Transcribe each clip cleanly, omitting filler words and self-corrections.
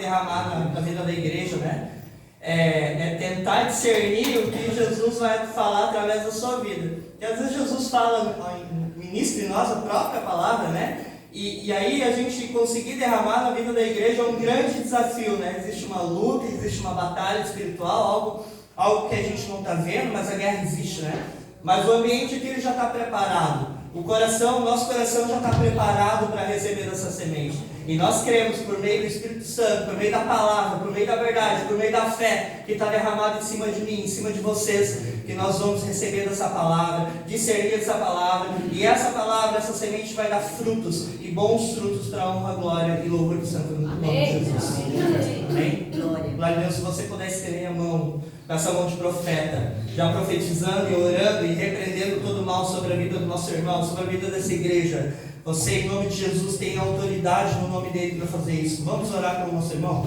derramar na vida da igreja, né? É tentar discernir o que Jesus vai falar através da sua vida. Porque às vezes Jesus fala, ministra em nós a própria palavra, né? E aí a gente conseguir derramar na vida da igreja é um grande desafio, né? Existe uma luta, existe uma batalha espiritual, algo que a gente não está vendo, mas a guerra existe, né? Mas o ambiente aqui ele já está preparado. O nosso coração já está preparado para receber essa semente. E nós cremos, por meio do Espírito Santo, por meio da palavra, por meio da verdade, por meio da fé que está derramada em cima de mim, em cima de vocês, que nós vamos receber dessa palavra, discernir essa palavra, e essa palavra, essa semente vai dar frutos, e bons frutos para a honra, glória e louvor do Santo nome de Jesus. Amém? Glória a Deus. Se você puder estender a mão, com essa mão de profeta, já profetizando e orando e repreendendo todo o mal sobre a vida do nosso irmão, sobre a vida dessa igreja. Você, em nome de Jesus, tem autoridade no nome dele para fazer isso. Vamos orar pelo nosso irmão?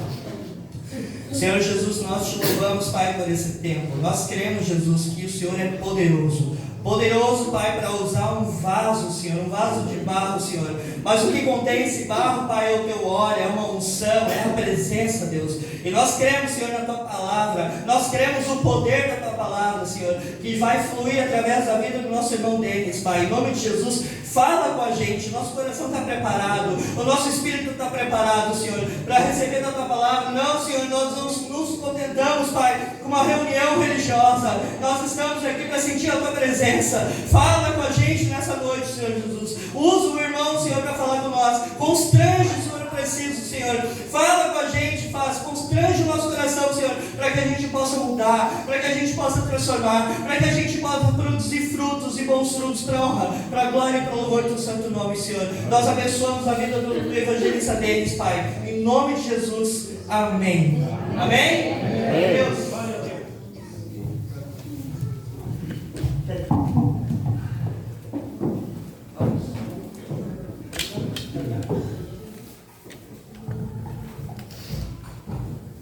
Senhor Jesus, nós te louvamos, Pai, por esse tempo. Nós cremos, Jesus, que o Senhor é poderoso. Poderoso, Pai, para usar um vaso, Senhor, um vaso de barro, Senhor. Mas o que contém esse barro, Pai, é o teu óleo, é uma unção, é a presença, Deus. E nós cremos, Senhor, na tua palavra. Nós cremos no poder da tua palavra, Senhor, que vai fluir através da vida do nosso irmão Denis, Pai. Em nome de Jesus, fala com a gente. Nosso coração está preparado, o nosso espírito está preparado, Senhor, para receber da tua palavra. Não, Senhor, nós não nos contentamos, Pai, com uma reunião religiosa. Nós estamos aqui para sentir a tua presença. Fala com a gente nessa noite, Senhor Jesus. Usa o irmão, Senhor, para falar com nós. Constrange, Senhor, eu preciso, Senhor. Fala com a gente, constrange o nosso coração, Senhor, para que a gente possa mudar, para que a gente possa transformar, para que a gente possa produzir frutos e bons frutos para a honra, para a glória e para o louvor do teu santo nome, Senhor. Nós abençoamos a vida do evangelista deles, Pai. Em nome de Jesus. Amém. Amém? Amém. Deus.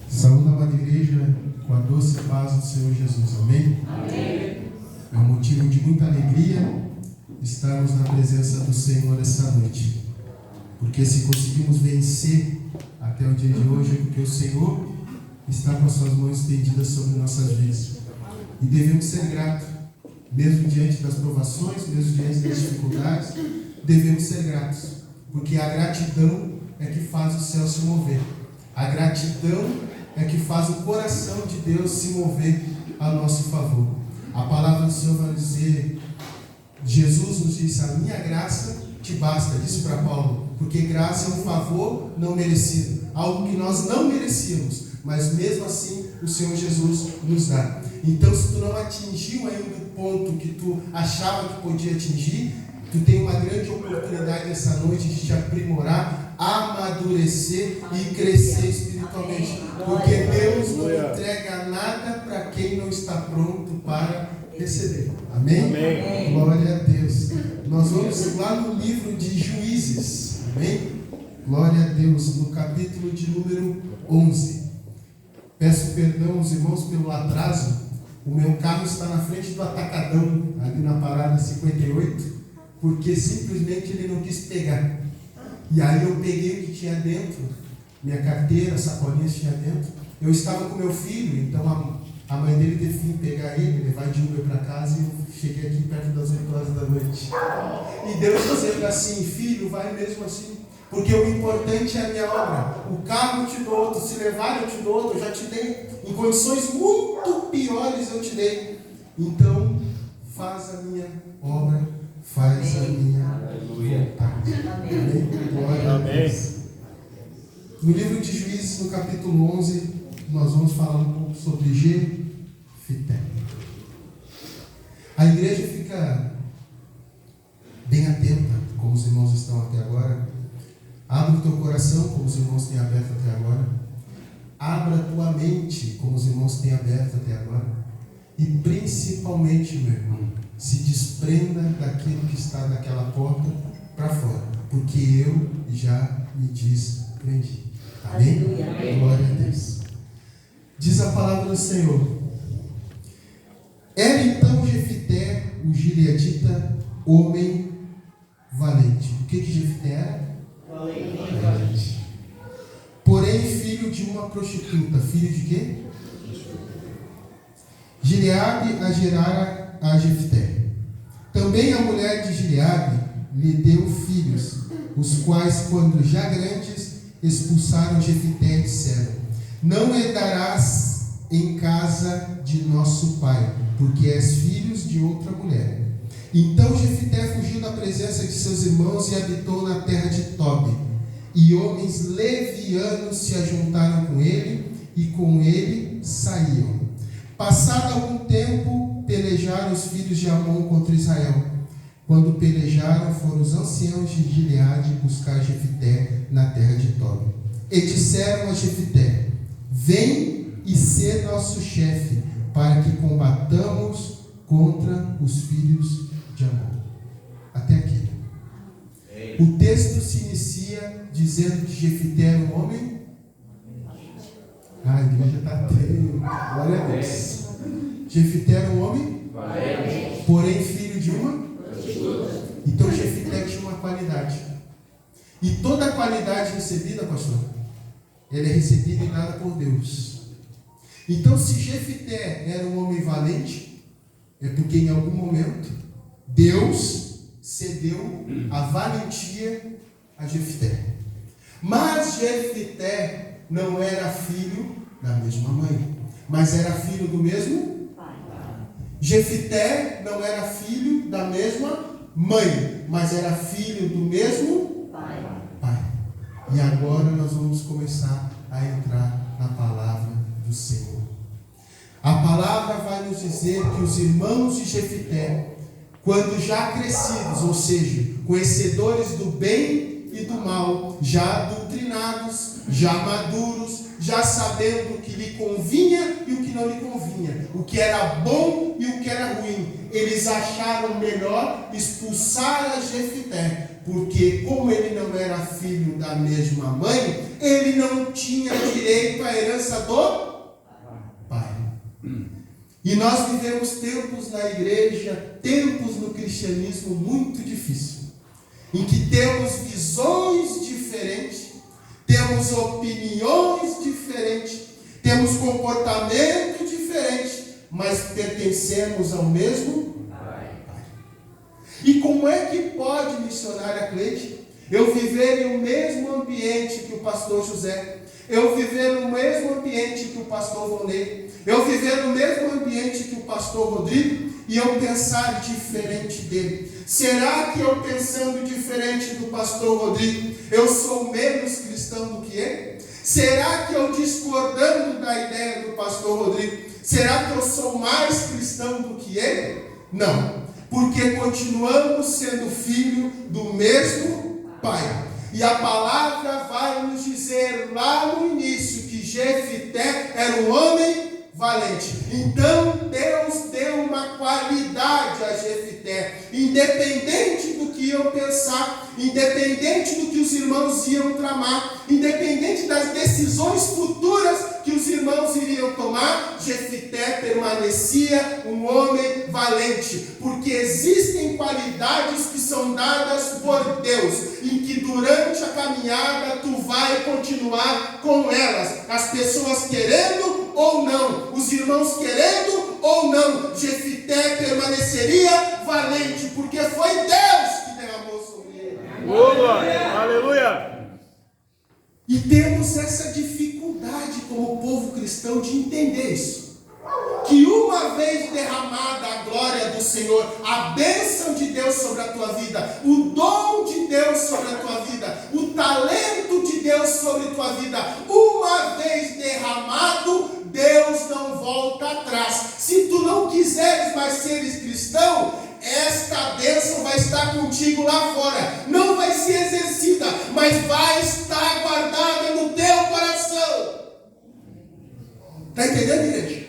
Saúde, amada igreja, com a doce paz do Senhor Jesus. Amém? Amém. É um motivo de muita alegria estarmos na presença do Senhor essa noite. Porque se conseguimos vencer até o dia de hoje, é porque o Senhor está com as suas mãos estendidas sobre nossas vidas. E devemos ser gratos, mesmo diante das provações, mesmo diante das dificuldades, devemos ser gratos. Porque a gratidão é que faz o céu se mover. A gratidão é que faz o coração de Deus se mover a nosso favor. A palavra do Senhor vai dizer, Jesus nos disse, a minha graça te basta, disse para Paulo, porque graça é um favor não merecido, algo que nós não merecíamos, mas mesmo assim o Senhor Jesus nos dá. Então, se tu não atingiu ainda o ponto que tu achava que podia atingir, tu tem uma grande oportunidade essa noite de te aprimorar, amadurecer e crescer espiritualmente, porque Deus não entrega nada para quem não está pronto para receber. Amém? Amém? Glória a Deus. Nós vamos lá no livro de Juízes. Amém? Glória a Deus. No capítulo de número 11. Peço perdão aos irmãos pelo atraso. O meu carro está na frente do Atacadão, ali na parada 58, porque simplesmente ele não quis pegar. E aí eu peguei o que tinha dentro, minha carteira, sacolinhas tinha dentro. Eu estava com meu filho, então a mãe dele teve que pegar ele, levar de Uber para casa, e eu cheguei aqui perto das 8 horas da noite. E Deus dizendo assim, filho, vai mesmo assim, porque o importante é a minha obra. O carro eu te dou outro, se levar eu te dou outro, eu já te dei, em condições muito piores eu te dei. Então, faz a minha obra, faz a minha vontade. Amém. Glória a Deus. No livro de Juízes, no capítulo 11, nós vamos falar um pouco sobre Jefité. A igreja fica bem atenta, como os irmãos estão até agora. Abre o teu coração, como os irmãos têm aberto até agora. Abra a tua mente, como os irmãos têm aberto até agora. E principalmente, meu irmão, se desprenda daquilo que está naquela porta para fora, porque eu já me desprendi. Amém? Glória a Deus. Diz a palavra do Senhor. Era então Jefité, o gileadita, homem valente. O que Jefité era? Valente. Porém, filho de uma prostituta. Filho de quê? Gileade a gerara a Jefté. Também a mulher de Gileade lhe deu filhos, os quais, quando já grandes, expulsaram Jefté e disseram: não herdarás em casa de nosso pai, porque és filhos de outra mulher. Então Jefté fugiu da presença de seus irmãos e habitou na terra de Tobi. E homens levianos se ajuntaram com ele, e com ele saíam. Passado algum tempo, pelejaram os filhos de Amon contra Israel. Quando pelejaram, foram os anciãos de Gileade buscar Jefté na terra de Tobi. E disseram a Jefté: vem e sê nosso chefe, para que combatamos contra os filhos de Amon. Até aqui. O texto se inicia dizendo que Jefté era um homem. A igreja está atenta. Glória a Deus. Jefté era um homem, porém filho de uma. Então Jefté tinha uma qualidade. E toda a qualidade recebida, pastor, ela é recebida e dada por Deus. Então, se Jefté era um homem valente, é porque em algum momento Deus cedeu a valentia a Jefté. Mas Jefté não era filho da mesma mãe, mas era filho do mesmo pai. Jefté não era filho da mesma mãe, mas era filho do mesmo pai. E agora nós vamos começar a entrar na palavra do Senhor. A palavra vai nos dizer que os irmãos de Jefté, quando já crescidos, ou seja, conhecedores do bem e do mal, já doutrinados, já maduros, já sabendo o que lhe convinha e o que não lhe convinha, o que era bom e o que era ruim, eles acharam melhor expulsar a Jefté, porque como ele não era filho da mesma mãe, ele não tinha direito à herança do pai. E nós vivemos tempos na igreja, tempos no cristianismo muito difíceis, em que temos visões diferentes, temos opiniões diferentes, temos comportamento diferente, mas pertencemos ao mesmo pai. E como é que pode, missionária Cleide, eu viver em o mesmo ambiente que o pastor José, eu viver no mesmo ambiente que o pastor Vonei, eu viver no mesmo ambiente que o pastor Rodrigo, e eu pensar diferente dele? Será que eu pensando diferente do pastor Rodrigo, eu sou menos cristão do que ele? Será que eu discordando da ideia do pastor Rodrigo, será que eu sou mais cristão do que ele? Não, porque continuamos sendo filho do mesmo pai. E a palavra vai nos dizer lá no início que Jefté era um homem valente. Então Deus deu uma qualidade a Jefté, independente do que iam pensar, independente do que os irmãos iam tramar, independente das decisões futuras que os irmãos iriam tomar, Jefté permanecia um homem valente, porque existem qualidades que são dadas por Deus, em que durante a caminhada tu vai continuar com elas, as pessoas querendo ou não, os irmãos querendo ou não, Jefté permaneceria valente, porque foi Deus que derramou sobre ele. Aleluia! E temos essa dificuldade como povo cristão de entender isso. Que uma vez derramada a glória do Senhor, a bênção de Deus sobre a tua vida, o dom de Deus sobre a tua vida, o talento de Deus sobre a tua vida, uma vez derramado, Deus não volta atrás. Se tu não quiseres mais seres cristão, esta bênção vai estar contigo lá fora. Não vai ser exercida, mas vai estar guardada no teu coração. Está entendendo, igreja?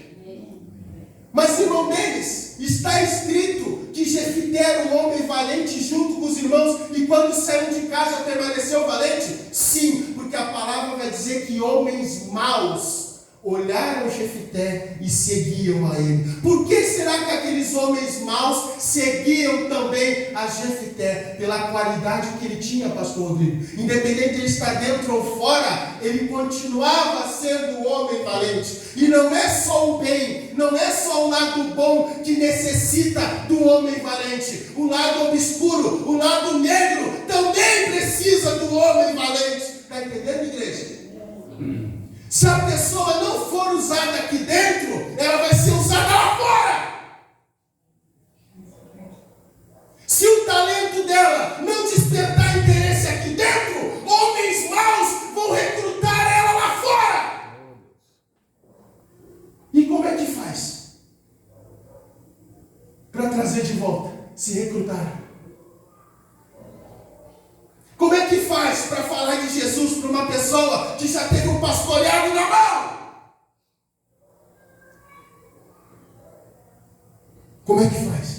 Mas, irmão deles, está escrito que Jefté era um homem valente junto com os irmãos, e quando saiu de casa permaneceu valente? Sim, porque a palavra vai dizer que homens maus olharam Jefté e seguiam a ele. Por que será que aqueles homens maus seguiam também a Jefté? Pela qualidade que ele tinha, pastor Rodrigo. Independente de ele estar dentro ou fora, ele continuava sendo um homem valente. E não é só o bem, não é só o lado bom que necessita do homem valente. O lado obscuro, o lado negro também precisa do homem valente. Está entendendo, igreja? Se a pessoa não for usada aqui dentro, ela vai ser usada lá fora. Se o talento dela não despertar interesse aqui dentro, homens maus vão recrutar ela lá fora. E como é que faz para trazer de volta, se recrutar? Como é que faz para falar de Jesus para uma pessoa que já teve um pastoreado na mão? Como é que faz?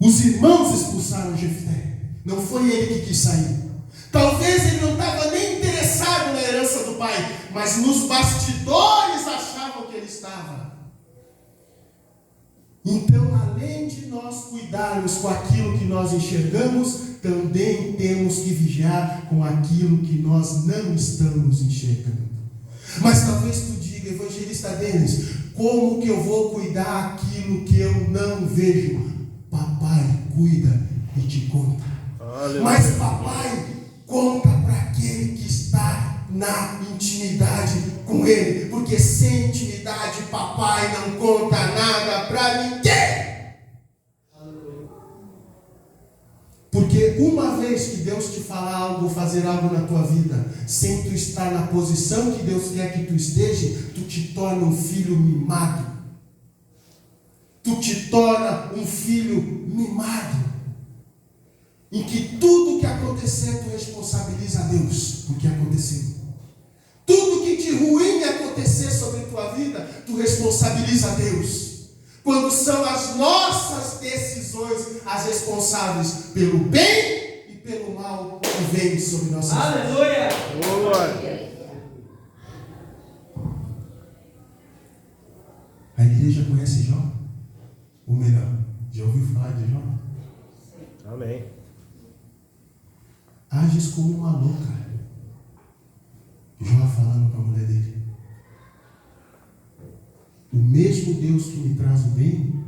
Os irmãos expulsaram Jefté. Não foi ele que quis sair. Talvez ele não estava nem interessado na herança do pai, mas nos bastidores achavam que ele estava. Então, além de nós cuidarmos com aquilo que nós enxergamos, também temos que vigiar com aquilo que nós não estamos enxergando. Mas talvez tu diga, evangelista Denis, como que eu vou cuidar aquilo que eu não vejo? Papai cuida e te conta. Aleluia. Mas papai conta para aquele que está na intimidade com ele, porque sem intimidade papai não conta nada para ninguém. Porque uma vez que Deus te falar algo, fazer algo na tua vida, sem tu estar na posição que Deus quer que tu esteja, tu te torna um filho mimado. Tu te torna um filho mimado, em que tudo que acontecer tu responsabiliza a Deus porque aconteceu. Tudo que de ruim acontecer sobre a tua vida, tu responsabiliza a Deus. Quando são as nossas decisões as responsáveis pelo bem e pelo mal que vem sobre nossas vidas. Aleluia! A igreja conhece Jó? Ou melhor, já ouviu falar de Jó? Amém. Ages como uma louca. Jó falando para a mulher dele: o mesmo Deus que me traz o bem,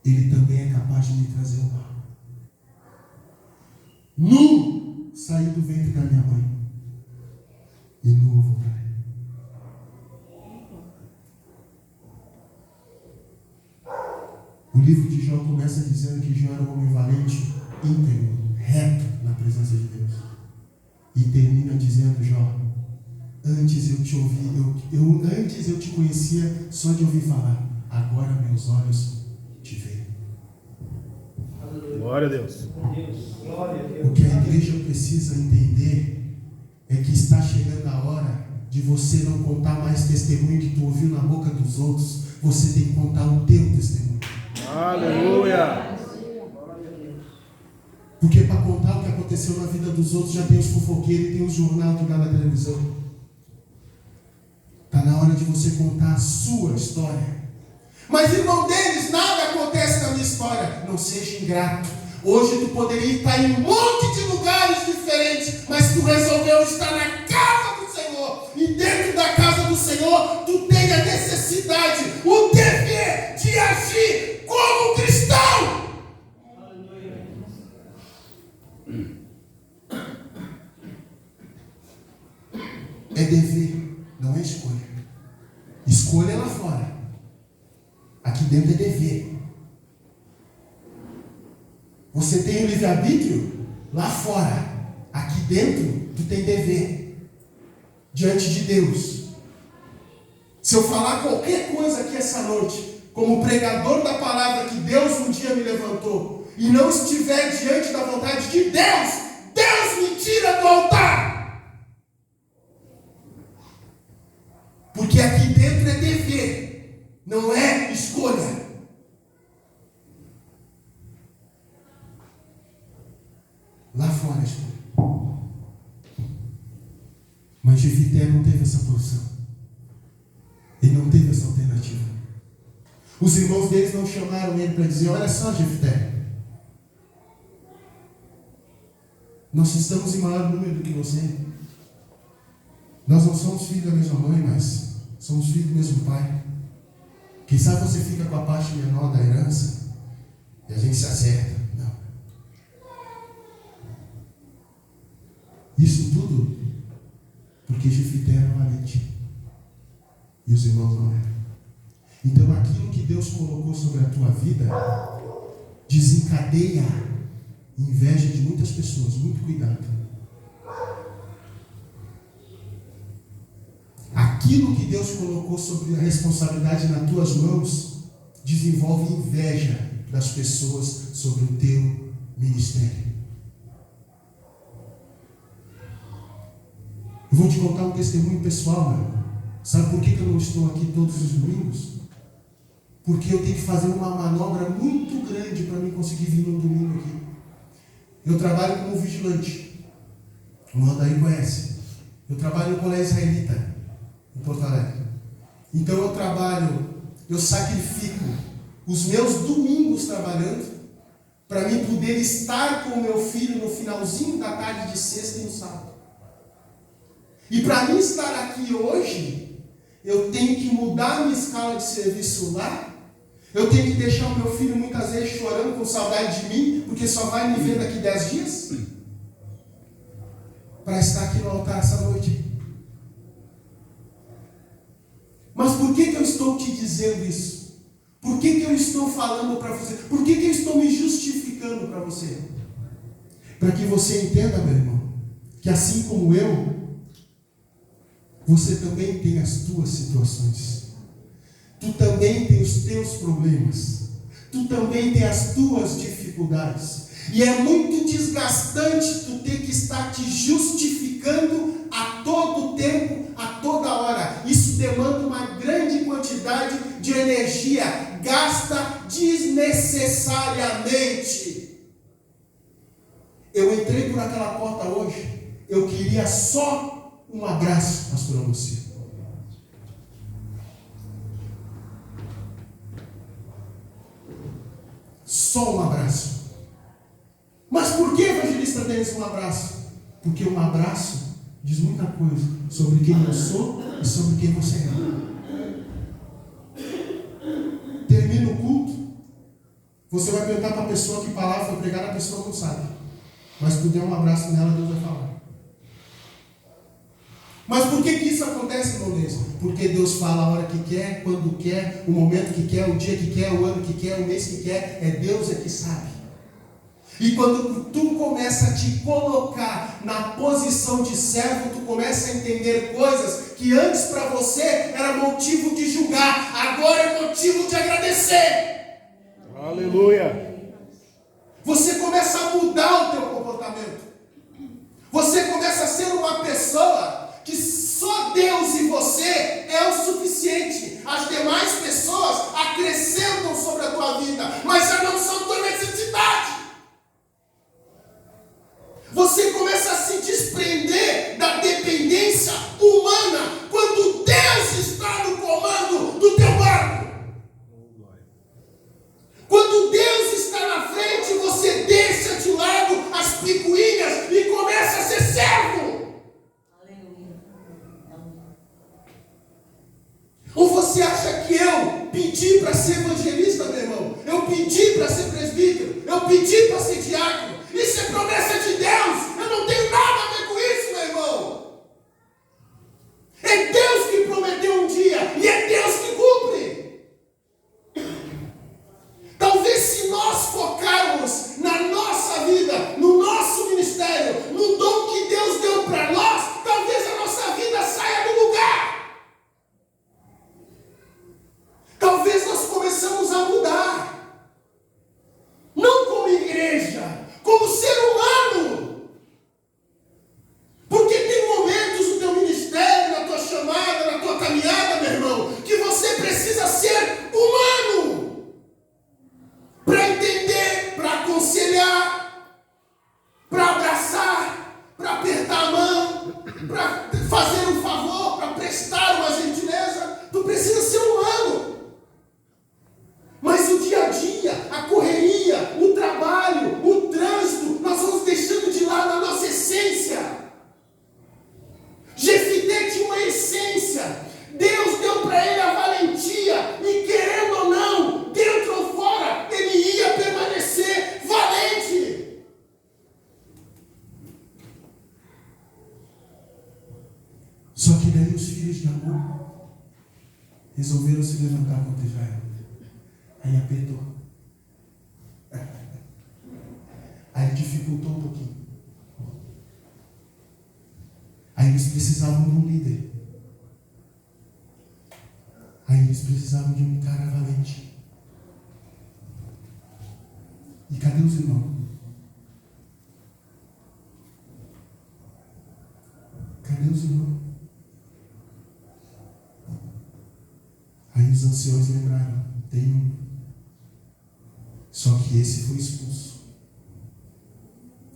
Ele também é capaz de me trazer o mal. Nu saí do ventre da minha mãe, e nu eu voltarei. O livro de Jó começa dizendo que Jó era um homem valente, íntegro, reto na presença de Deus. E termina dizendo: Jó, antes eu te ouvi, antes eu te conhecia só de ouvir falar, agora meus olhos te veem. Glória a Deus. O que a igreja precisa entender é que está chegando a hora de você não contar mais testemunho que tu ouviu na boca dos outros. Você tem que contar o teu testemunho. Aleluia. Porque para contar o que aconteceu na vida dos outros, já tem os fofoqueiros e tem os jornais que dá na televisão. Está na hora de você contar a sua história. Mas, irmão deles, nada acontece na minha história. Não seja ingrato. Hoje tu poderia estar em um monte de lugares diferentes, mas tu resolveu estar na casa do Senhor. E dentro da casa do Senhor, tu tem a necessidade, o dever de agir como cristão. É dever, não é escolha. Escolha é lá fora. Aqui dentro é dever. Você tem o livre-arbítrio lá fora. Aqui dentro, tu tem dever diante de Deus. Se eu falar qualquer coisa aqui essa noite, como pregador da palavra que Deus um dia me levantou, e não estiver diante da vontade de Deus, Deus me tira do altar. Porque aqui dentro é dever, não é escolha. Lá fora é escolha. Mas Jefité não teve essa porção. Ele não teve essa alternativa. Os irmãos deles não chamaram ele para dizer: olha só, Jefité, nós estamos em maior número do que você. Nós não somos filhos da mesma mãe, mas somos filhos do mesmo pai. Quem sabe você fica com a parte menor da herança e a gente se acerta. Não. Isso tudo porque Jefité era valente e os irmãos não eram. Então aquilo que Deus colocou sobre a tua vida desencadeia inveja de muitas pessoas. Muito cuidado. Aquilo que Deus colocou sobre a responsabilidade nas tuas mãos desenvolve inveja das pessoas sobre o teu ministério. Eu vou te contar um testemunho pessoal, meu irmão. Sabe por que eu não estou aqui todos os domingos? Porque eu tenho que fazer uma manobra muito grande para mim conseguir vir no domingo aqui. Eu trabalho como vigilante. O irmão daí conhece. Eu trabalho no colégio israelita em Porto Alegre. Então eu sacrifico os meus domingos trabalhando para mim poder estar com o meu filho no finalzinho da tarde de sexta e no sábado. E para mim estar aqui hoje, eu tenho que mudar a minha escala de serviço lá. Eu tenho que deixar o meu filho muitas vezes chorando com saudade de mim, porque só vai me ver daqui 10 dias, para estar aqui no altar essa noite. Mas por que eu estou te dizendo isso? Por que eu estou falando para você? Por que eu estou me justificando para você? Para que você entenda, meu irmão, que assim como eu, você também tem as tuas situações. Tu também tem os teus problemas. Tu também tem as tuas dificuldades. E é muito desgastante tu ter que estar te justificando a todo tempo, a toda hora. Isso demanda uma grande quantidade de energia, gasta desnecessariamente. Eu entrei por aquela porta hoje, eu queria só um abraço, pastor Lúcio. Só um abraço. Mas por que, evangelista Denis, um abraço? Porque um abraço diz muita coisa sobre quem eu sou e sobre quem você é. Termina o culto, você vai perguntar para a pessoa que palavra foi pregada, a pessoa não sabe. Mas se tu der um abraço nela, Deus vai falar. Mas por que isso acontece, irmão Deus? Porque Deus fala a hora que quer, quando quer, o momento que quer, o dia que quer, o ano que quer, o mês que quer. É Deus que sabe. E quando tu começa a te colocar na posição de servo, tu começa a entender coisas que antes para você era motivo de julgar, agora é motivo de agradecer. Aleluia. Você começa a mudar o teu comportamento. Você começa a ser uma pessoa que só Deus e você é o suficiente. As demais pessoas acrescentam sobre a tua vida, mas já não são tua necessidade. Você começa a se desprender da dependência humana quando Deus está no comando do teu barco. Quando Deus está na frente, você deixa de lado as picuinhas e começa a ser servo. Ou você acha que eu pedi para ser evangelista, meu irmão? Eu pedi para ser presbítero? Eu pedi para ser diácono? Isso é promessa de Deus. Eu não tenho nada a ver com isso, meu irmão. É Deus que prometeu um dia e é Deus que cumpre. Talvez se nós focarmos na nossa vida, no nosso ministério, no dom que Deus deu para nós, talvez a nossa vida saia do lugar. Talvez nós começamos a mudar. Não como igreja, como ser humano. para fazer um favor, para prestar uma gentileza, tu precisa ser humano. Mas o dia a dia, a correria, o trabalho, o trânsito, nós vamos deixando de lado a nossa essência. Jefité tinha uma essência. Deus deu para ele a valentia, e querendo ou não, dentro ou fora, ele ia permanecer valente. Só que daí os filhos de Amon resolveram se levantar contra Israel. Aí apertou. Aí dificultou um pouquinho. Aí eles precisavam de um líder. Aí eles precisavam de um cara valente. E cadê os irmãos? Cadê os irmãos? Aí os anciões lembraram, tem um. Só que esse foi expulso.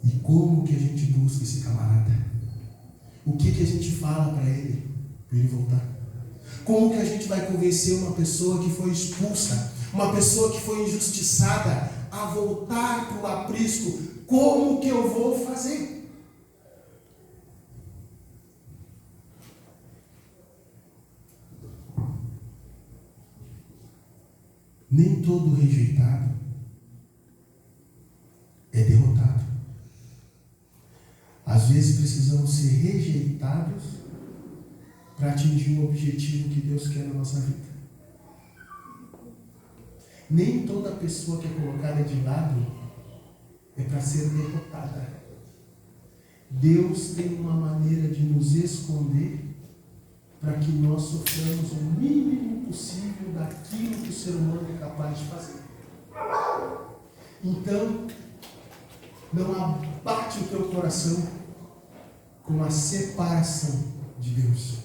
E como que a gente busca esse camarada? O que a gente fala para ele voltar? Como que a gente vai convencer uma pessoa que foi expulsa, uma pessoa que foi injustiçada, a voltar para o aprisco? Como que eu vou fazer? Nem todo rejeitado é derrotado. Às vezes precisamos ser rejeitados para atingir o objetivo que Deus quer na nossa vida. Nem toda pessoa que é colocada de lado é para ser derrotada. Deus tem uma maneira de nos esconder para que nós soframos o mínimo possível daquilo que o ser humano é capaz de fazer. Então, não abate o teu coração com a separação de Deus.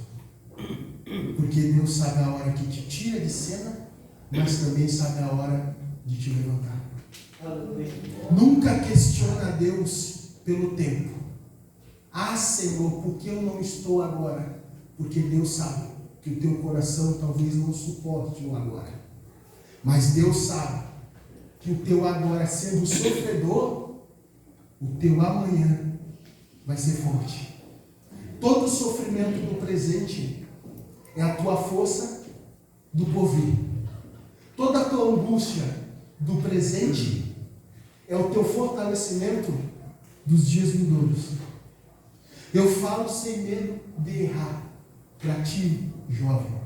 Porque Deus sabe a hora que te tira de cena, mas também sabe a hora de te levantar. Nunca questiona Deus pelo tempo. Ah, Senhor, por que eu não estou agora? Porque Deus sabe que o teu coração talvez não suporte o agora. Mas Deus sabe que o teu agora, sendo sofredor, o teu amanhã vai ser forte. Todo sofrimento do presente é a tua força do porvir. Toda a tua angústia do presente é o teu fortalecimento dos dias vindouros. Eu falo sem medo de errar para ti, jovem,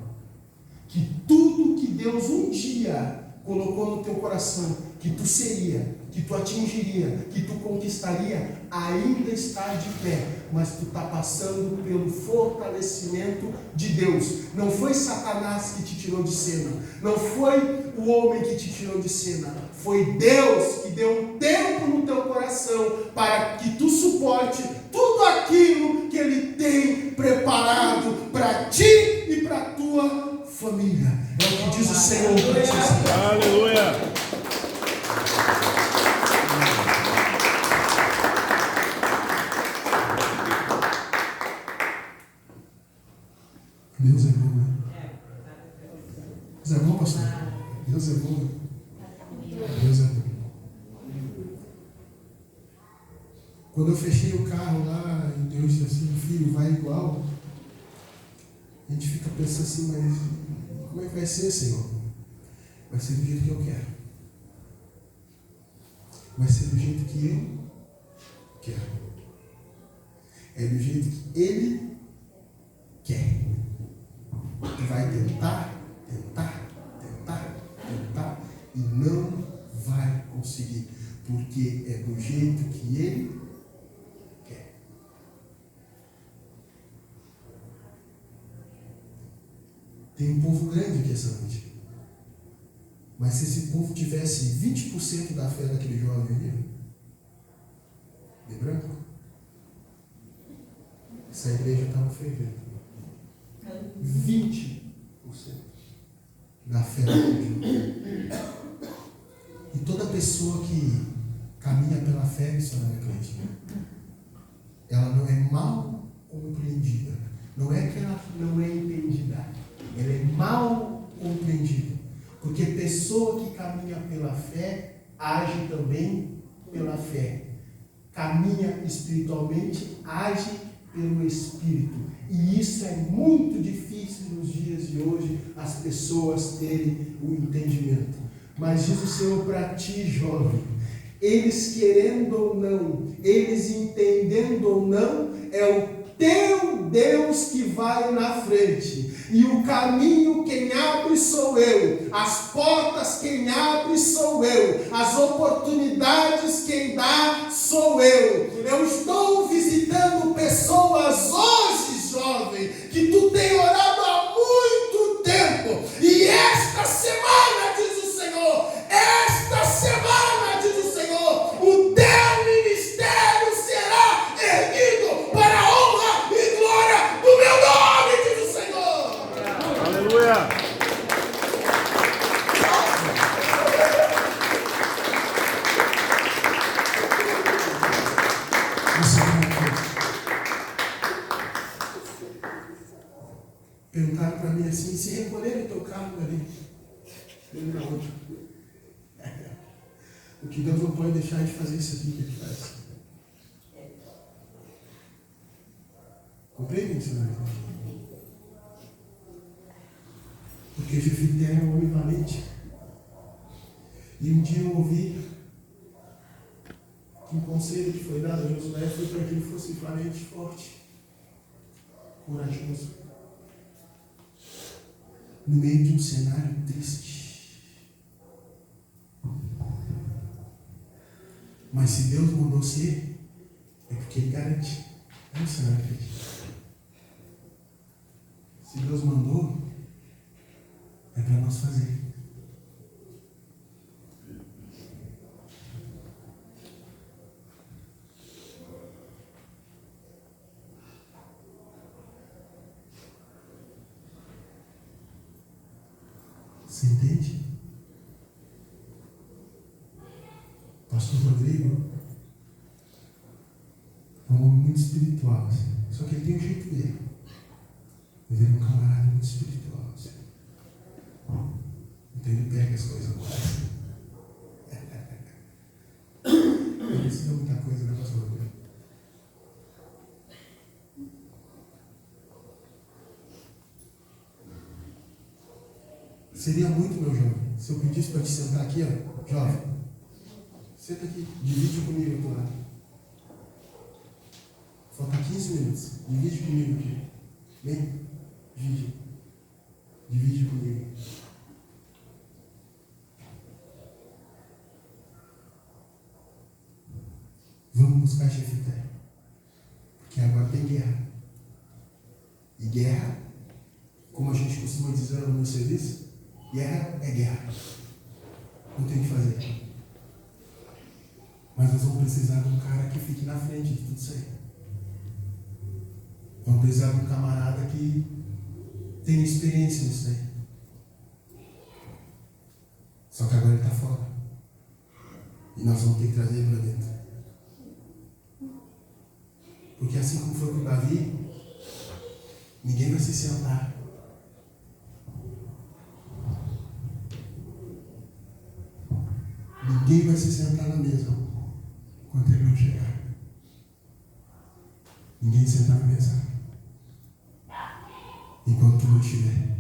que tudo que Deus um dia colocou no teu coração, que tu seria, que tu atingiria, que tu conquistaria, ainda está de pé, mas tu está passando pelo fortalecimento de Deus. Não foi Satanás que te tirou de cena, não foi o homem que te tirou de cena, foi Deus que deu um tempo no teu coração para que tu suporte tudo aquilo que Ele tem preparado para ti e para a tua família. É o que diz o Senhor para ti. Aleluia! Deus é bom, né? Deus é bom, pastor? Deus é bom. Deus é bom. Quando eu fechei o carro lá, e Deus disse assim, filho, vai igual. A gente fica pensando assim, mas como é que vai ser, Senhor? Vai ser do jeito que eu quero. Vai ser do jeito que eu quero. É do jeito que Ele quer. Tu vai tentar e não vai conseguir, porque é do jeito que Ele quer. Tem um povo grande aqui essa noite, mas se esse povo tivesse 20% da fé daquele jovem ali, de branco, essa igreja estava fervendo. 20% da fé daquele jovem. E toda pessoa que caminha pela fé, missionária Cleide, ela não é mal compreendida. Não é que ela não é entendida, ela é mal compreendida. Porque pessoa que caminha pela fé, age também pela fé. Caminha espiritualmente, age pelo Espírito. E isso é muito difícil nos dias de hoje, as pessoas terem o entendimento. Mas diz o Senhor para ti, jovem, eles querendo ou não, eles entendendo ou não, é o teu Deus que vai na frente. E o caminho quem abre sou eu, as portas quem abre sou eu, as oportunidades quem dá sou eu. Eu estou visitando pessoas hoje, jovem, que tu tem orado há muito tempo. E esta semana, diz o Senhor, esta semana, diz o Senhor, o teu ministério será erguido para a honra e glória do meu nome, diz o Senhor. Aleluia. Perguntaram para mim assim, se recolher o teu carro ali, dentro da outra. O que Deus não pode deixar de fazer isso aqui que Ele faz. Compreende isso, né? Porque Jefité é um homem valente. E um dia eu ouvi que um conselho que foi dado a Josué foi para que ele fosse valente, forte, corajoso. No meio de um cenário triste. Mas se Deus mandou ser, é porque Ele garante. É um cenário triste. Se Deus mandou, é para nós fazer. Você entende? Pastor Rodrigo é um homem muito espiritual, assim. Só que ele tem um jeito dele. Ele é um camarada muito espiritual, assim. Então ele pega as coisas agora. Ele ensina muita coisa, né, Pastor Rodrigo? Seria muito, meu jovem, se eu pedisse para te sentar aqui, ó, jovem, senta aqui, divide comigo aqui lá. Falta 15 minutos, divide comigo aqui. Vem, divide comigo. Vamos buscar Jefité, porque agora tem guerra. E guerra, como a gente costuma dizer no meu serviço, guerra é guerra. Não tem o que fazer. Mas nós vamos precisar de um cara que fique na frente de tudo isso aí. Vamos precisar de um camarada que tenha experiência nisso aí. Só que agora ele está fora. E nós vamos ter que trazer ele para dentro. Porque assim como foi com Davi, ninguém vai se sentar. Ninguém vai se sentar na mesa enquanto ele não chegar. Ninguém senta na mesa enquanto tu não estiver.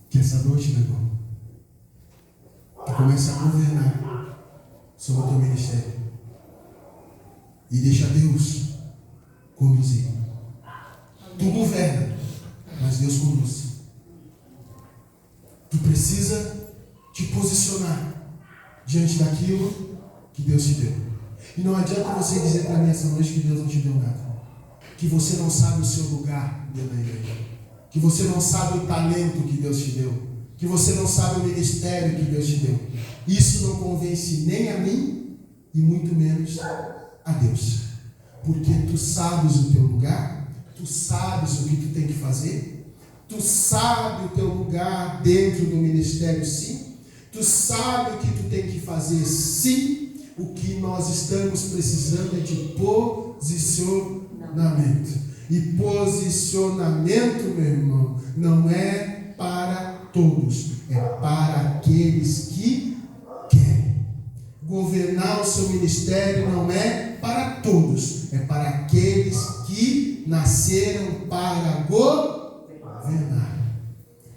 Que essa noite, meu irmão, tu começa a governar sobre o teu ministério e deixa Deus conduzir. Tu governa, mas Deus conduz. Tu precisa te posicionar diante daquilo que Deus te deu. E não adianta você dizer para mim essa noite que Deus não te deu nada. Que você não sabe o seu lugar dentro da igreja. Que você não sabe o talento que Deus te deu. Que você não sabe o ministério que Deus te deu. Isso não convence nem a mim e muito menos a Deus. Porque tu sabes o teu lugar, tu sabes o que tu tem que fazer, tu sabes o teu lugar dentro do ministério, sim. Tu sabe o que tu tem que fazer, sim. O que nós estamos precisando é de posicionamento. posicionamento. E posicionamento, meu irmão, não é para todos, é para aqueles que querem. Governar o seu ministério não é para todos, é para aqueles que nasceram para governar.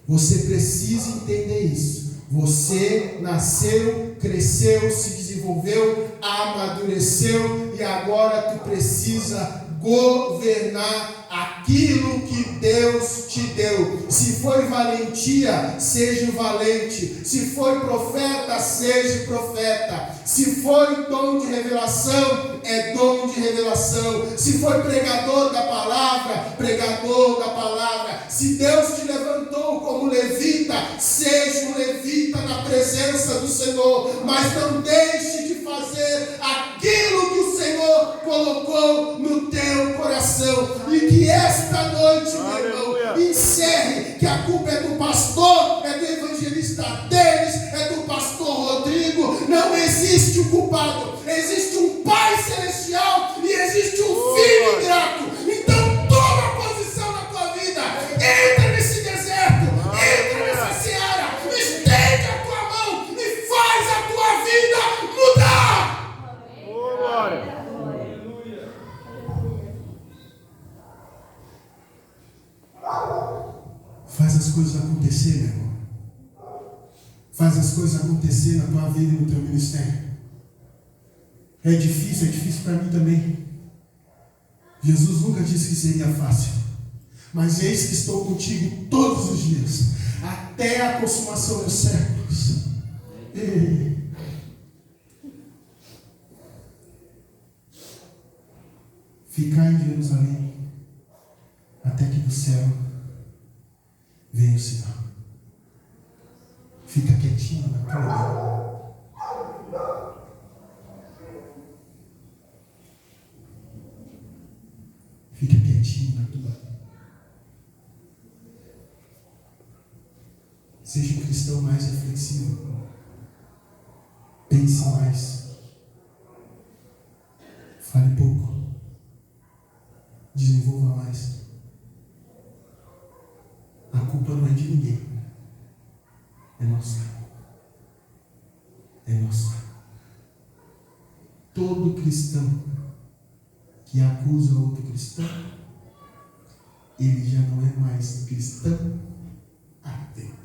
Você precisa entender isso. Você nasceu, cresceu, se desenvolveu, amadureceu e agora tu precisa governar aquilo que Deus te deu. Se foi valentia, seja valente. Se foi profeta, seja profeta. Se foi dom de revelação, é dom de revelação. Se foi pregador da palavra, pregador da palavra. Se Deus te levantou como levita, seja um levita na presença do Senhor. Mas não deixe de fazer aquilo que o Senhor colocou no teu coração. E que esta noite, meu irmão, encerre que a culpa é do pastor, é do evangelista deles, é do pastor Rodrigo. Não existe um culpado, existe um Pai Celestial e existe um Filho ingrato. Então toma posição na tua vida, entra nesse deserto, entra nessa seara, estende a tua mão e faz a tua vida mudar. Oh, glória. Faz as coisas acontecer, meu irmão. Faz as coisas acontecer na tua vida e no teu ministério. É difícil para mim também. Jesus nunca disse que seria fácil. Mas eis que estou contigo todos os dias, até a consumação dos séculos. Ficar em Jerusalém, até que do céu venha o sinal. Fica quietinho na tua vida. Fica quietinho na tua vida. Seja um cristão mais reflexivo. Pense mais. Fale pouco. Desenvolva mais. A culpa não é de ninguém. É nossa. É nossa. Todo cristão que acusa outro cristão, ele já não é mais cristão há tempo.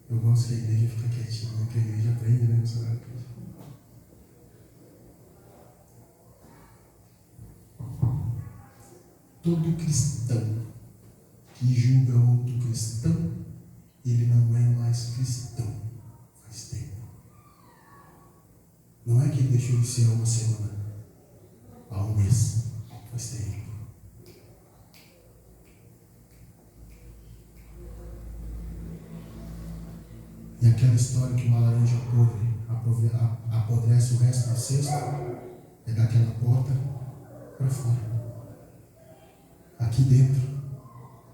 Eu gosto que a igreja fica quietinha, que a igreja aprende, né? Todo cristão que julga outro cristão, ele não é mais cristão faz tempo. Não é que ele deixou de ser há uma semana, há um mês, faz tempo. E aquela história que uma laranja podre apodrece o resto da cesta, é daquela porta para fora. Aqui dentro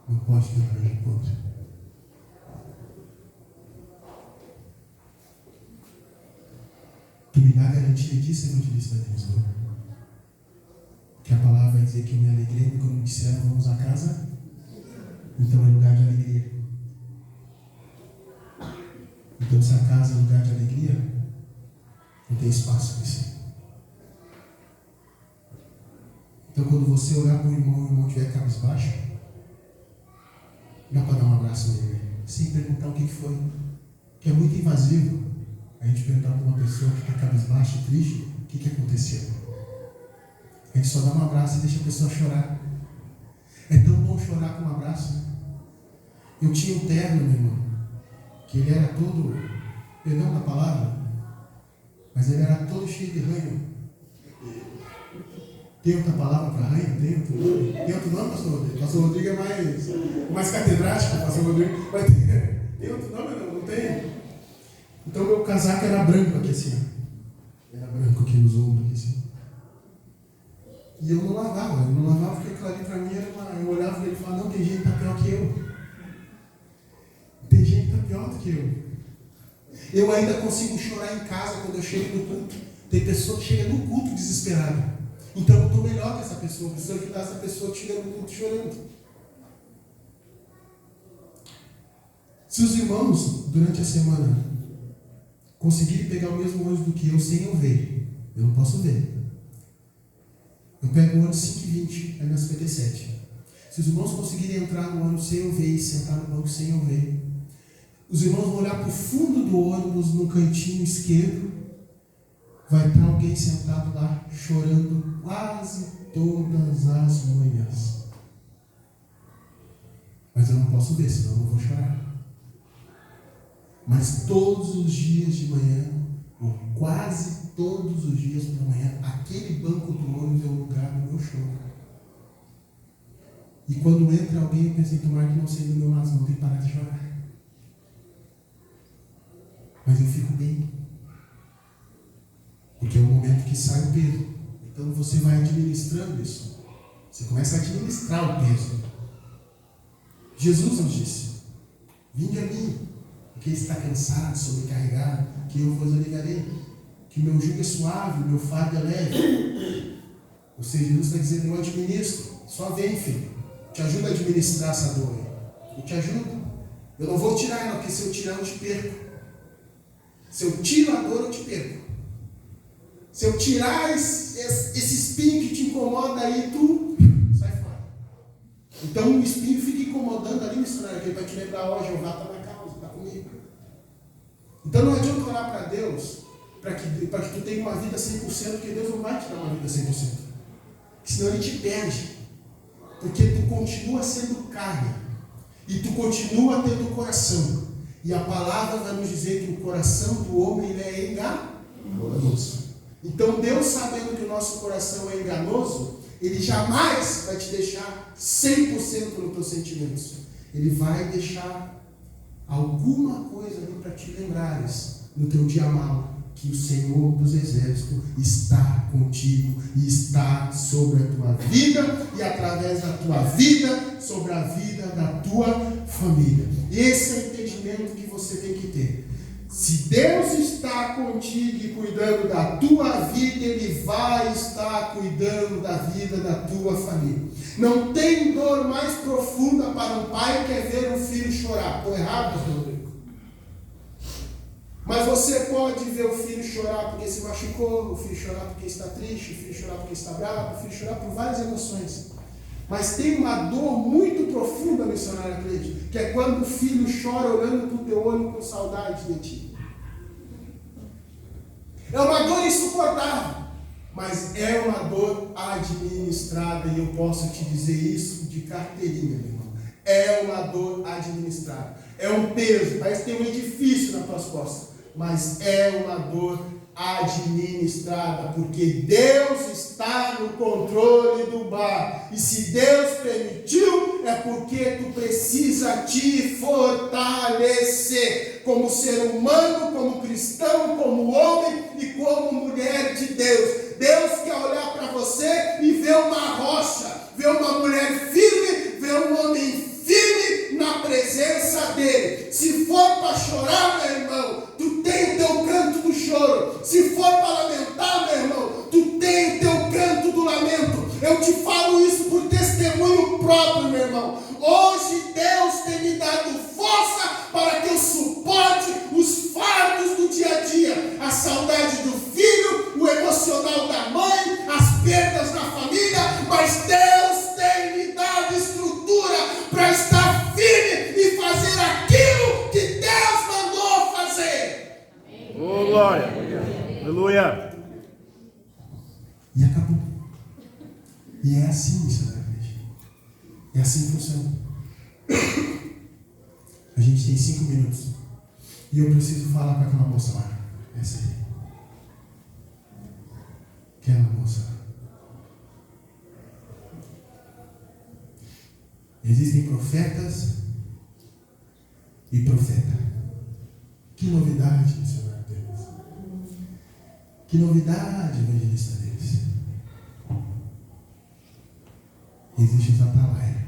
não pode ter laranja podre. Tu me dá garantia disso, evangelista Deus? Que a palavra vai dizer que eu me alegrei quando me disseram vamos à casa? Então é lugar de alegria. Então se a casa é lugar de alegria, não tem espaço para isso. Então quando você orar para o irmão estiver cabisbaixo, dá para dar um abraço nele, sem perguntar o que foi. Que é muito invasivo a gente perguntar para uma pessoa que está cabisbaixa e triste o que aconteceu. A gente só dá um abraço e deixa a pessoa chorar. É tão bom chorar com um abraço, né? Eu tinha um terno, meu irmão, que ele era todo, perdão da palavra, mas ele era todo cheio de ranho. Tem outra palavra para ranho? Tem outro nome? Tem outro nome, pastor Rodrigo? Pastor Rodrigo é mais catedrático, pastor Rodrigo. Mas tem outro nome? Não tem? Então meu casaco era branco aqui assim. Era branco aqui nos ombros aqui assim. E eu não lavava porque aquilo ali para mim era uma... Eu olhava para ele e falava, não, tem gente que está pior que eu. Tem gente que está pior do que eu. Eu ainda consigo chorar em casa quando eu chego no culto. Tem pessoa que chega no culto desesperada. Então eu estou melhor que essa pessoa, eu preciso ajudar essa pessoa que chega no culto chorando. Se os irmãos, durante a semana, conseguirem pegar o mesmo ônibus do que eu sem eu ver, eu não posso ver. Eu pego o ônibus 5h20, aí na 57. Se os irmãos conseguirem entrar no ônibus sem eu ver e sentar no banco sem eu ver, os irmãos vão olhar para o fundo do ônibus, no cantinho esquerdo, vai estar alguém sentado lá, chorando quase todas as manhãs. Mas eu não posso ver, senão eu não vou chorar. Mas todos os dias de manhã, ou quase todos os dias da manhã, aquele banco do ônibus é o lugar do meu choro. E quando entra alguém, eu pensei, tomara que não seja do meu lado, não tem que parar de chorar. Mas eu fico bem. Porque é o momento que sai o peso. Então você vai administrando isso. Você começa a administrar o peso. Jesus nos disse: vinde a mim, porque está cansado, sobrecarregado, que eu vos aliviarei. Que o meu jugo é suave, o meu fardo é leve. Ou seja, Jesus está dizendo: eu administro. Só vem, filho. Te ajuda a administrar essa dor. Eu te ajudo. Eu não vou tirar ela, porque se eu tirar eu te perco. Se eu tiro a dor, eu te perco. Se eu tirar esse espinho que te incomoda aí, tu sai fora. Então o espinho fica incomodando ali, missionário, que ele vai te lembrar: ó, Jeová está na causa, está comigo. Então não adianta orar para Deus para que tu tenha uma vida 100%, porque Deus não vai te dar uma vida 100%. Senão Ele te perde. Porque tu continua sendo carne. E tu continua tendo coração. E a palavra vai nos dizer que o coração do homem ele é enganoso. Então Deus, sabendo que o nosso coração é enganoso, Ele jamais vai te deixar 100% nos teus sentimentos. Ele vai deixar alguma coisa ali para te lembrares no teu dia mau, que o Senhor dos Exércitos está contigo e está sobre a tua vida e através da tua vida, sobre a vida da tua família. Esse é o entendimento que você tem que ter. Se Deus está contigo e cuidando da tua vida, Ele vai estar cuidando da vida da tua família. Não tem dor mais profunda para um pai que é ver um filho chorar. Estou errado, Rodrigo? Mas você pode ver o filho chorar porque se machucou, o filho chorar porque está triste, o filho chorar porque está bravo, o filho chorar por várias emoções. Mas tem uma dor muito profunda, missionário Cleide, que é quando o filho chora olhando para o teu olho com saudade de ti. É uma dor insuportável, mas é uma dor administrada, e eu posso te dizer isso de carteirinha, meu irmão. É uma dor administrada. É um peso, parece que tem um edifício nas tuas costas, mas é uma dor administrada, porque Deus está no controle do barco. E se Deus permitiu, é porque tu precisa te fortalecer como ser humano, como cristão, como homem e como mulher de Deus. Deus quer olhar para você e ver uma rocha, ver uma mulher firme, ver um homem firme na presença dele. Se for para chorar, meu irmão, tu tem o teu canto do choro. Se for para lamentar, meu irmão, tu tem o teu canto do lamento. Eu te falo isso por testemunho próprio, meu irmão. Hoje Deus tem me dado força para que eu suporte os fardos do dia a dia. A saudade do filho, o emocional da mãe, as perdas na família. Mas Deus tem me dado estrutura para estar firme e fazer aquilo que Deus mandou fazer. Oh, glória! Aleluia! E acabou. E é assim, missionário. É assim que funciona. A gente tem 5 minutos. E eu preciso falar para aquela moça lá. Essa aí. Aquela moça. Existem profetas e profeta. Que novidade, missionário deles. Que novidade, evangelista deles. Existe os atalaia.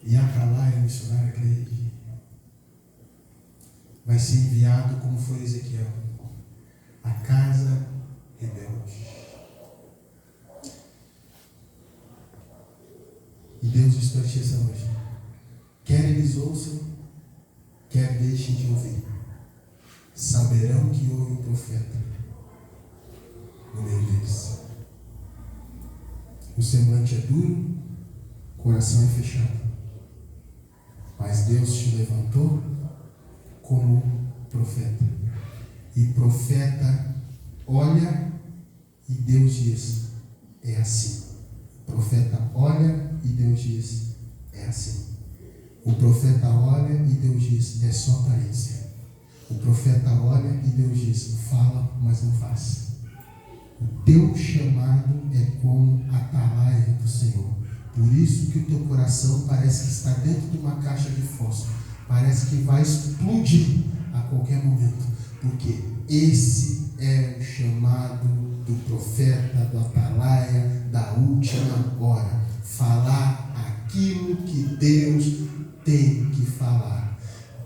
E a atalaia, missionária Cleide, vai ser enviado como foi Ezequiel. A casa rebelde. E Deus diz para ti essa noite: quer eles ouçam, quer deixem de ouvir, saberão que houve um profeta no meio deles. O semblante é duro, o coração é fechado, mas Deus te levantou como profeta. E profeta olha e Deus diz: é assim. O profeta olha e Deus diz: é assim. O profeta olha e Deus diz: é só aparência. O profeta olha e Deus diz: fala, mas não faz. O teu chamado é como a atalaia do Senhor. Por isso que o teu coração parece que está dentro de uma caixa de fósforo. Parece que vai explodir a qualquer momento. Porque esse é o chamado do profeta, do atalaia, da última hora. Falar aquilo que Deus tem que falar.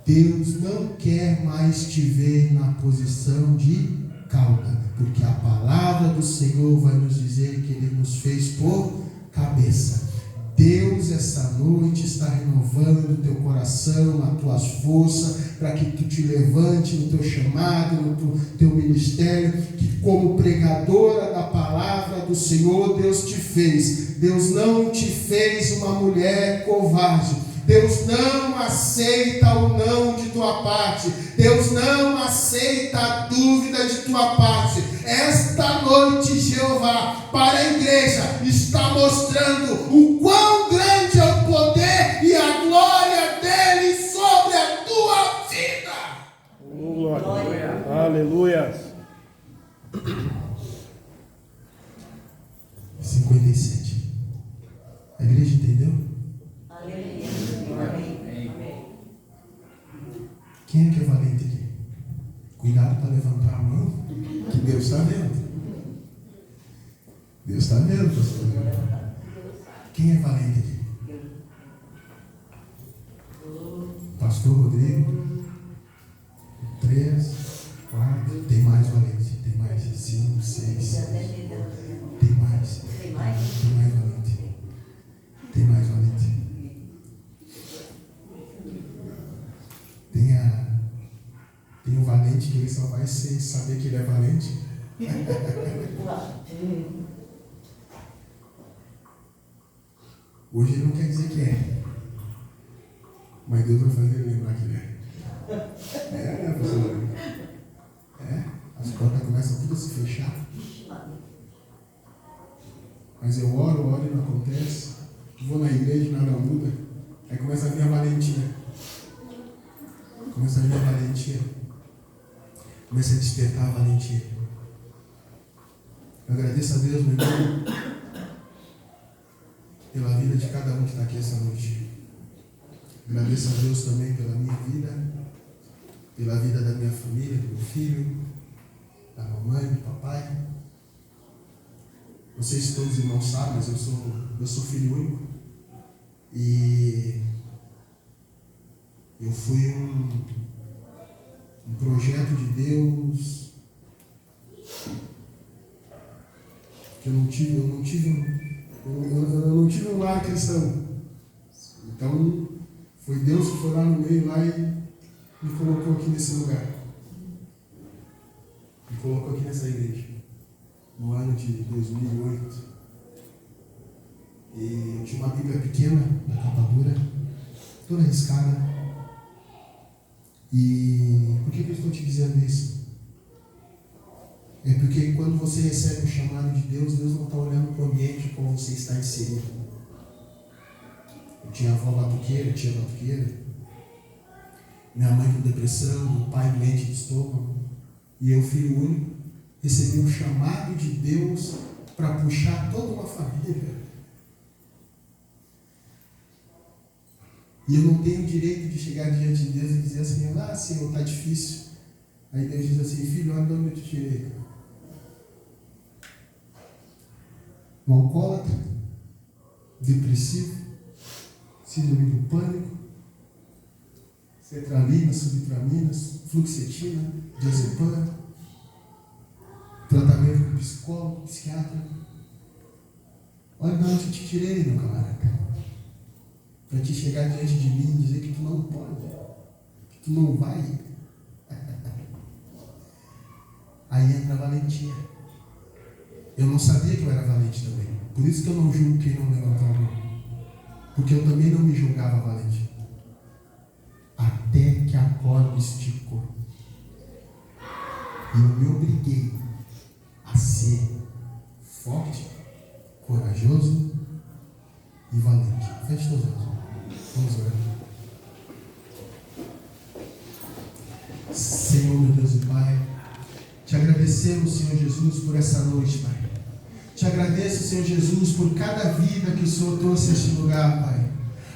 Deus não quer mais te ver na posição de cauda, porque a palavra do Senhor vai nos dizer que Ele nos fez por cabeça. Deus essa noite está renovando o teu coração, as tuas forças, para que tu te levante no teu chamado, no teu ministério, que como pregadora da palavra do Senhor, Deus te fez. Deus não te fez uma mulher covarde. Deus não aceita o não de tua parte. Deus não aceita a dúvida de tua parte. Esta noite, Jeová, para a igreja, está mostrando o quão grande é o poder e a glória dele sobre a tua vida. Glória. Aleluia. 57. A igreja entendeu? Quem é que é valente aqui? Cuidado para levantar a mão, que Deus está vendo. Deus está vendo, pastor. Quem é valente aqui? Pastor Rodrigo. 3, 4. Tem mais valente. Tem mais 5, 6, 7. Tem mais. Tem mais valente. Tem mais valente. Tem um valente que ele só vai saber que ele é valente. Hoje ele não quer dizer que é, mas Deus vai fazer ele lembrar que ele é. Né, pastor? As portas começam tudo a se fechar. Mas eu oro e não acontece. Vou na igreja e nada muda. Aí começa a vir a valentia. Começa a vir a valentia. Começa a despertar a valentia. Eu agradeço a Deus, meu irmão, pela vida de cada um que está aqui essa noite. Agradeço a Deus também pela minha vida, pela vida da minha família, do meu filho, da mamãe, do papai. Não sei se todos os irmãos sabem, mas eu sou filho único. E eu fui um projeto de Deus que eu não tive um lar cristão. Então foi Deus que foi lá no meio lá e me colocou aqui nesse lugar. Me colocou aqui nessa igreja no ano de 2008. E eu tinha uma Bíblia pequena, da capa dura, toda riscada. E por que eu estou te dizendo isso? É porque quando você recebe o chamado de Deus, Deus não está olhando para o ambiente em qual você está inserido. Eu tinha avó batuqueira, tia batuqueira, minha mãe com depressão, meu pai doente de estômago, e eu, filho único, recebi um chamado de Deus para puxar toda uma família. E eu não tenho o direito de chegar diante de Deus e dizer assim: Senhor, está difícil. Aí Deus diz assim: filho, olha de onde eu te tirei. Um alcoólatra, depressivo, síndrome do pânico, sertralina, subtramina, fluoxetina, diazepam. para o psicólogo, psiquiatra. Olha de onde eu te tirei, meu camarada. Para te chegar diante de mim e dizer que tu não pode, que tu não vai. Aí entra a valentia. Eu não sabia que eu era valente também. Por isso que eu não julgo quem não levantou a mão. Porque eu também não me julgava valente. Até que a corda esticou. E eu me obriguei a ser forte, corajoso e valente. Feche teus olhos. Vamos orar. Senhor, meu Deus e Pai, te agradecemos, Senhor Jesus, por essa noite, Pai. Te agradeço, Senhor Jesus, por cada vida que o Senhor trouxe a este lugar, Pai.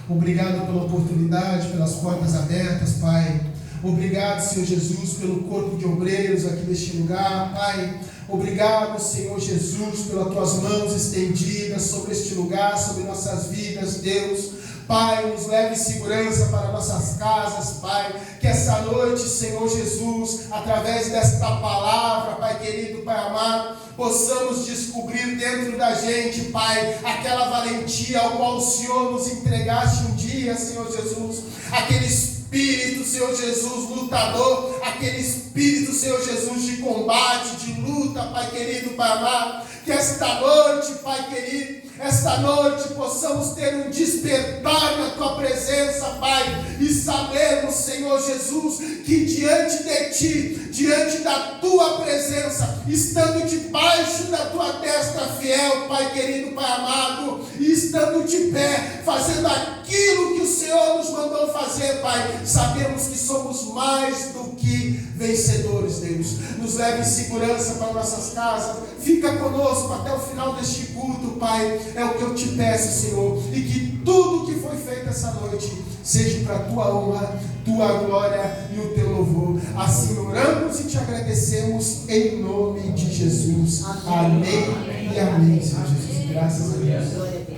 Obrigado pela oportunidade, pelas portas abertas, Pai. Obrigado, Senhor Jesus, pelo corpo de obreiros aqui neste lugar, Pai. Obrigado, Senhor Jesus, pelas tuas mãos estendidas sobre este lugar, sobre nossas vidas, Deus. Pai, nos leve em segurança para nossas casas, Pai. Que essa noite, Senhor Jesus, através desta palavra, Pai querido, Pai amado, possamos descobrir dentro da gente, Pai, aquela valentia ao qual o Senhor nos entregaste um dia, Senhor Jesus. Aquele espírito, Senhor Jesus, lutador, aquele espírito, Senhor Jesus, de combate, de luta, Pai querido, Pai amado. Que esta noite, Pai querido, esta noite possamos ter um despertar na Tua presença, Pai, e sabermos, Senhor Jesus, que diante de Ti, diante da Tua presença, estando debaixo da Tua destra fiel, Pai querido, Pai amado, e estando de pé, fazendo aquilo que o Senhor nos mandou fazer, Pai, sabemos que somos mais do que vencedores, Deus. Nos leve em segurança para nossas casas, fica conosco até o final deste culto, Pai. É o que eu te peço, Senhor, e que tudo que foi feito essa noite seja para a Tua honra, Tua glória e o Teu louvor. Assim oramos e te agradecemos em nome de Jesus. Amém e amém, Senhor Jesus. Graças a Deus.